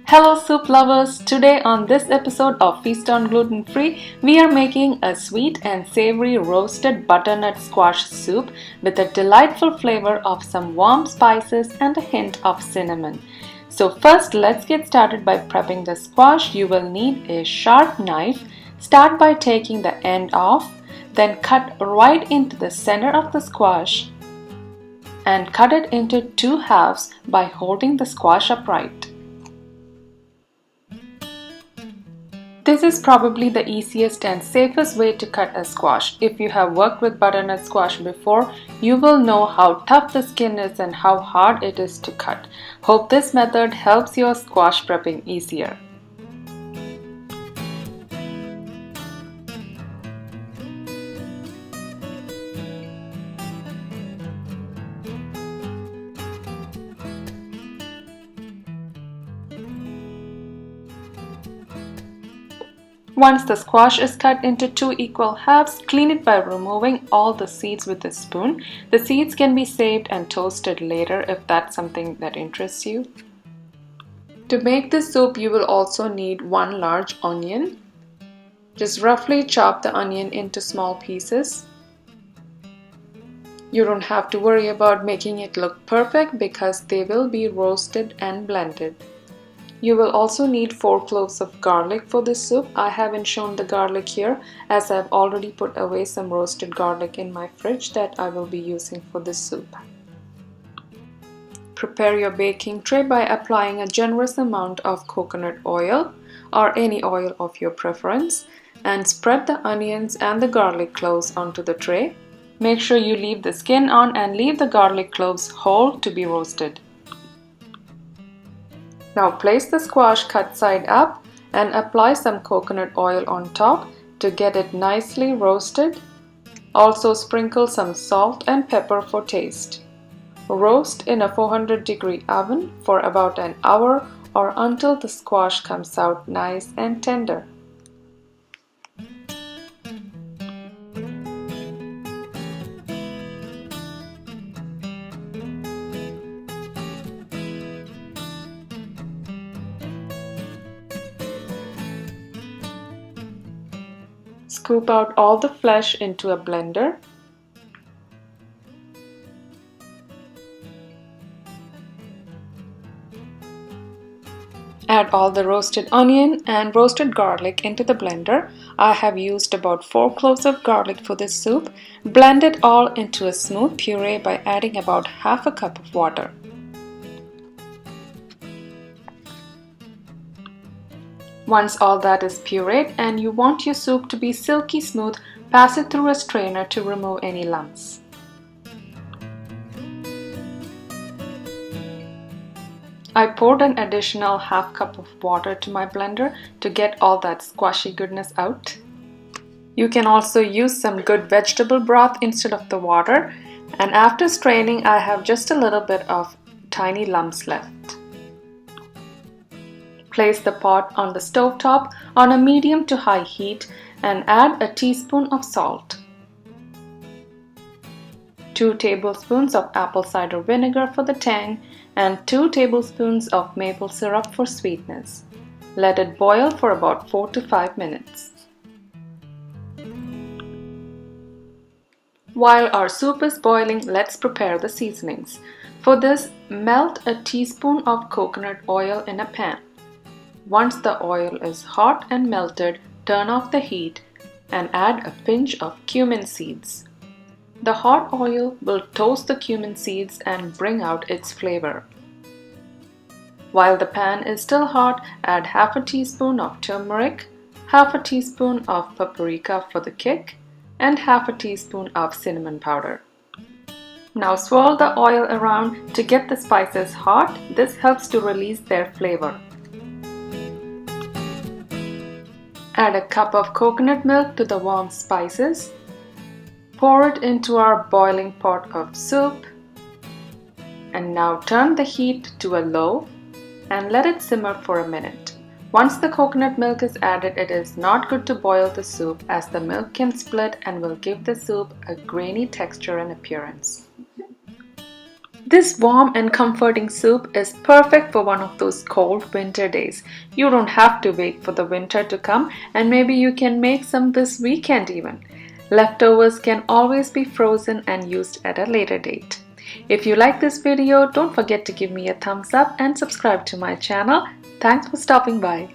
Hello soup lovers! Today on this episode of Feast on Gluten-free, we are making a sweet and savory roasted butternut squash soup with a delightful flavor of some warm spices and a hint of cinnamon. So first let's get started by prepping the squash. You will need a sharp knife. Start by taking the end off, then cut right into the center of the squash and cut it into two halves by holding the squash upright. This is probably the easiest and safest way to cut a squash. If you have worked with butternut squash before, you will know how tough the skin is and how hard it is to cut. Hope this method helps your squash prepping easier. Once the squash is cut into two equal halves, clean it by removing all the seeds with a spoon. The seeds can be saved and toasted later if that's something that interests you. To make this soup, you will also need one large onion. Just roughly chop the onion into small pieces. You don't have to worry about making it look perfect because they will be roasted and blended. You will also need 4 cloves of garlic for this soup. I haven't shown the garlic here as I've already put away some roasted garlic in my fridge that I will be using for this soup. Prepare your baking tray by applying a generous amount of coconut oil or any oil of your preference and spread the onions and the garlic cloves onto the tray. Make sure you leave the skin on and leave the garlic cloves whole to be roasted. Now place the squash cut side up and apply some coconut oil on top to get it nicely roasted. Also sprinkle some salt and pepper for taste. Roast in a 400-degree oven for about an hour or until the squash comes out nice and tender. Scoop out all the flesh into a blender. Add all the roasted onion and roasted garlic into the blender. I have used about 4 cloves of garlic for this soup. Blend it all into a smooth puree by adding about half a cup of water. Once all that is pureed and you want your soup to be silky smooth, pass it through a strainer to remove any lumps. I poured an additional half cup of water to my blender to get all that squashy goodness out. You can also use some good vegetable broth instead of the water, and after straining I have just a little bit of tiny lumps left. Place the pot on the stove top on a medium to high heat and add a teaspoon of salt, 2 tablespoons of apple cider vinegar for the tang, and 2 tablespoons of maple syrup for sweetness. Let it boil for about 4 to 5 minutes. While our soup is boiling, let's prepare the seasonings. For this, melt a teaspoon of coconut oil in a pan. Once the oil is hot and melted, turn off the heat and add a pinch of cumin seeds. The hot oil will toast the cumin seeds and bring out its flavor. While the pan is still hot, add half a teaspoon of turmeric, half a teaspoon of paprika for the kick, and half a teaspoon of cinnamon powder. Now swirl the oil around to get the spices hot. This helps to release their flavor. Add a cup of coconut milk to the warm spices. Pour it into our boiling pot of soup. And now turn the heat to a low and let it simmer for a minute. Once the coconut milk is added, it is not good to boil the soup as the milk can split and will give the soup a grainy texture and appearance. This warm and comforting soup is perfect for one of those cold winter days. You don't have to wait for the winter to come, and maybe you can make some this weekend even. Leftovers can always be frozen and used at a later date. If you like this video, don't forget to give me a thumbs up and subscribe to my channel. Thanks for stopping by.